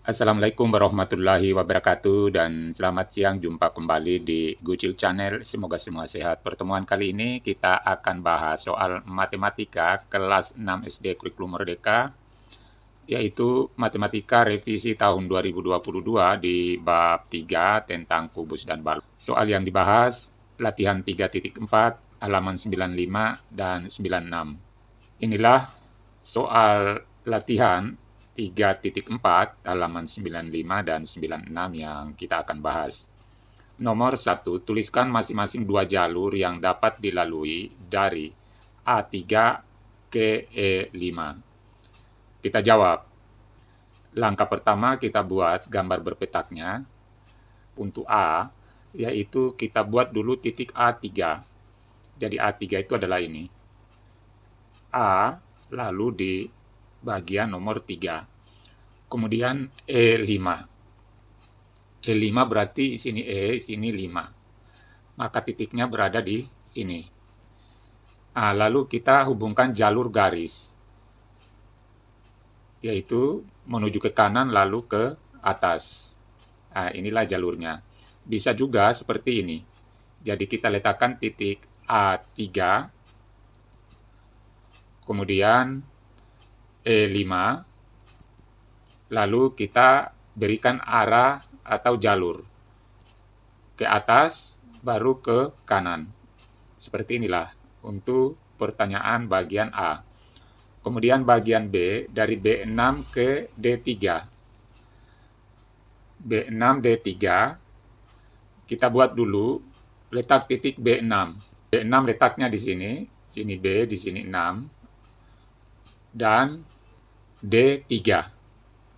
Assalamualaikum warahmatullahi wabarakatuh dan selamat siang, jumpa kembali di Gucil Channel. Semoga semua sehat. Pertemuan kali ini kita akan bahas soal matematika kelas 6 SD Kurikulum Merdeka, yaitu matematika revisi tahun 2022 di bab 3 tentang kubus dan balok. Soal yang dibahas latihan 3.4 halaman 95 dan 96. Inilah soal latihan 3.4 halaman 95 dan 96 yang kita akan bahas. Nomor 1, tuliskan masing-masing dua jalur yang dapat dilalui dari A3 ke E5. Kita jawab. Langkah pertama kita buat gambar berpetaknya. Untuk A, yaitu kita buat dulu titik A3. Jadi A3 itu adalah ini. A, lalu di bagian nomor 3. Kemudian E5. E5 berarti sini E, sini 5. Maka titiknya berada di sini. Lalu kita hubungkan jalur garis, yaitu menuju ke kanan lalu ke atas. Inilah jalurnya. Bisa juga seperti ini. Jadi kita letakkan titik A3, kemudian E5, lalu kita berikan arah atau jalur ke atas, baru ke kanan. Seperti inilah untuk pertanyaan bagian A. Kemudian bagian B, dari B6 ke D3. B6, D3, kita buat dulu, letak titik B6. B6 letaknya di sini B, di sini 6, dan D3.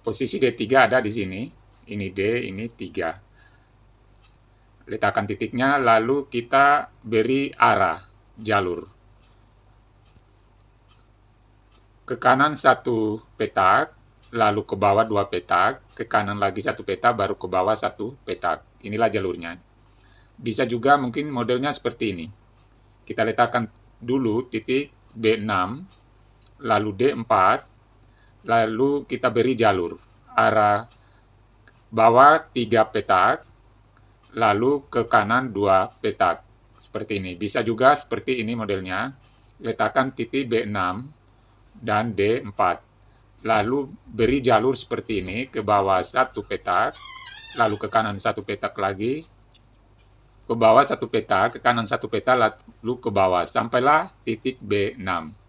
Posisi D3 ada di sini, ini D, ini 3. Letakkan titiknya, lalu kita beri arah, jalur. Ke kanan satu petak, lalu ke bawah 2 petak, ke kanan lagi 1 petak, baru ke bawah 1 petak. Inilah jalurnya. Bisa juga mungkin modelnya seperti ini. Kita letakkan dulu titik B6, lalu D4, lalu kita beri jalur. Arah bawah 3 petak, lalu ke kanan 2 petak. Seperti ini. Bisa juga seperti ini modelnya. Letakkan titik B6 dan D4. Lalu beri jalur seperti ini, ke bawah 1 petak, lalu ke kanan 1 petak lagi, ke bawah 1 petak, ke kanan 1 petak, lalu ke bawah, sampailah titik B6.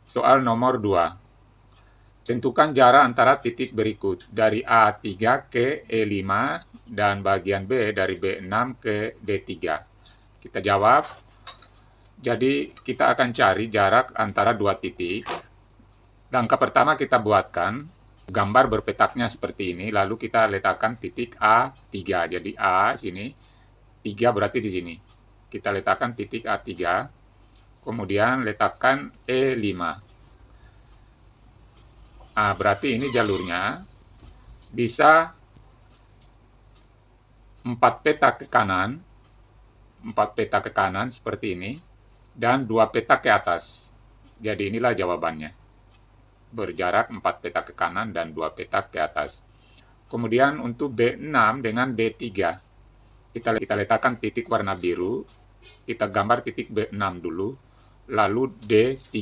Soal nomor 2. Tentukan jarak antara titik berikut, dari A3 ke E5, dan bagian B dari B6 ke D3. Kita jawab. Jadi kita akan cari jarak antara dua titik. Langkah pertama kita buatkan gambar berpetaknya seperti ini, lalu kita letakkan titik A3. Jadi A sini, 3 berarti di sini. Kita letakkan titik A3, kemudian letakkan E5. Berarti ini jalurnya bisa 4 petak ke kanan, 4 petak ke kanan seperti ini, dan 2 petak ke atas. Jadi inilah jawabannya. Berjarak 4 petak ke kanan dan 2 petak ke atas. Kemudian untuk B6 dengan D3, kita letakkan titik warna biru, kita gambar titik B6 dulu, lalu D3.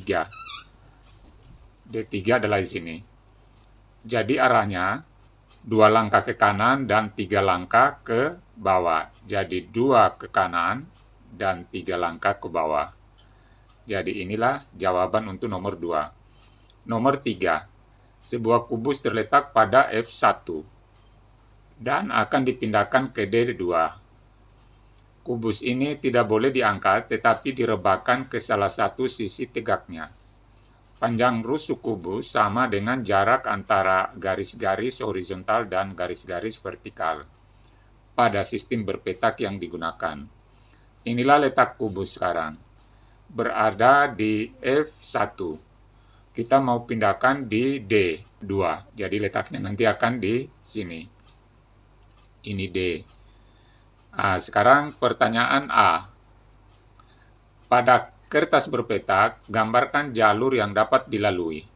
D3 adalah di sini. Jadi arahnya 2 langkah ke kanan dan 3 langkah ke bawah. Jadi 2 ke kanan dan 3 langkah ke bawah. Jadi inilah jawaban untuk nomor 2. Nomor 3. Sebuah kubus terletak pada F1 dan akan dipindahkan ke D2. Kubus ini tidak boleh diangkat tetapi direbahkan ke salah satu sisi tegaknya. Panjang rusuk kubus sama dengan jarak antara garis-garis horizontal dan garis-garis vertikal pada sistem berpetak yang digunakan. Inilah letak kubus sekarang. Berada di F1. Kita mau pindahkan di D2. Jadi letaknya nanti akan di sini. Ini D. Sekarang pertanyaan A. Pada kertas berpetak, gambarkan jalur yang dapat dilalui.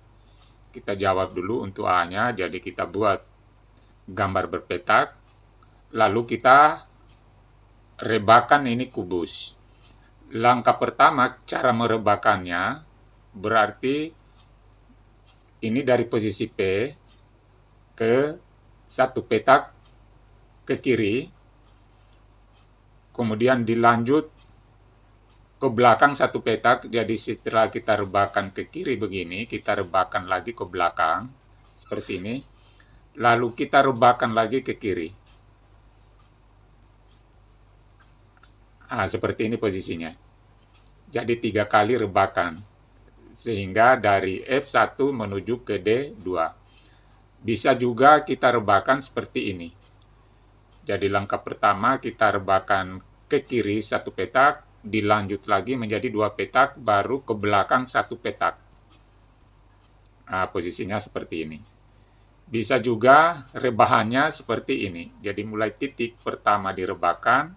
Kita jawab dulu untuk A-nya, jadi kita buat gambar berpetak, lalu kita rebahkan ini kubus. Langkah pertama, cara merebahkannya, berarti ini dari posisi P ke satu petak ke kiri, kemudian dilanjut ke belakang satu petak. Jadi setelah kita rebahkan ke kiri begini, kita rebahkan lagi ke belakang seperti ini, lalu kita rebahkan lagi ke kiri. Seperti ini posisinya. Jadi 3 kali rebahkan, sehingga dari F1 menuju ke D2. Bisa juga kita rebahkan seperti ini. Jadi langkah pertama kita rebahkan ke kiri satu petak, dilanjut lagi menjadi 2 petak, baru ke belakang 1 petak. Posisinya seperti ini. Bisa juga rebahannya seperti ini. Jadi mulai titik pertama direbahkan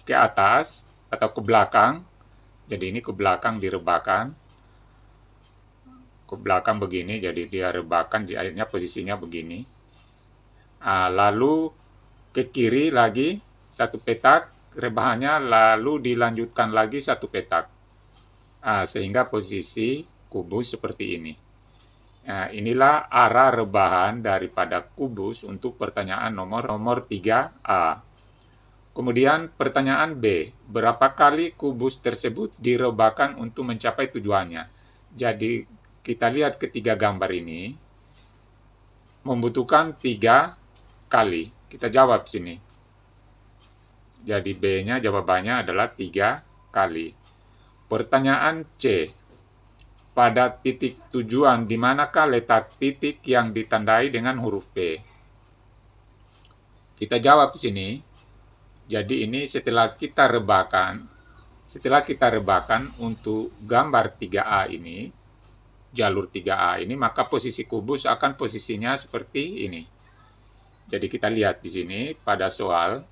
ke atas atau ke belakang. Jadi ini ke belakang direbahkan. Ke belakang begini, jadi dia rebahkan, akhirnya posisinya begini. Lalu ke kiri lagi 1 petak, rebahannya, lalu dilanjutkan lagi 1 petak. Sehingga posisi kubus seperti ini. Inilah arah rebahan daripada kubus untuk pertanyaan nomor 3A. Kemudian pertanyaan B, berapa kali kubus tersebut direbahkan untuk mencapai tujuannya? Jadi kita lihat ketiga gambar ini membutuhkan 3 kali. Kita jawab sini. Jadi B-nya jawabannya adalah 3 kali. Pertanyaan C, pada titik tujuan di manakah letak titik yang ditandai dengan huruf P? Kita jawab sini. Jadi ini setelah kita rebahkan untuk gambar 3A ini, jalur 3A ini, maka posisi kubus akan posisinya seperti ini. Jadi kita lihat di sini pada soal,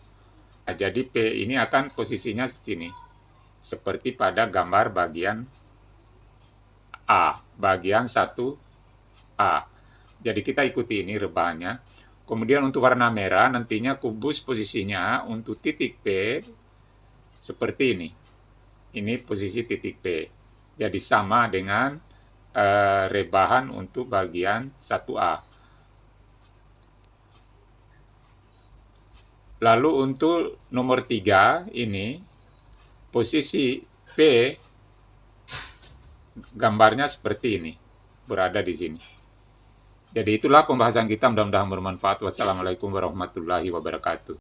jadi P ini akan posisinya di sini, seperti pada gambar bagian A, bagian 1A. Jadi kita ikuti ini rebahannya. Kemudian untuk warna merah nantinya kubus posisinya untuk titik P seperti ini. Ini posisi titik P. Jadi sama dengan rebahan untuk bagian 1A. Lalu untuk nomor 3 ini, posisi P gambarnya seperti ini, berada di sini. Jadi itulah pembahasan kita, mudah-mudahan bermanfaat. Wassalamualaikum warahmatullahi wabarakatuh.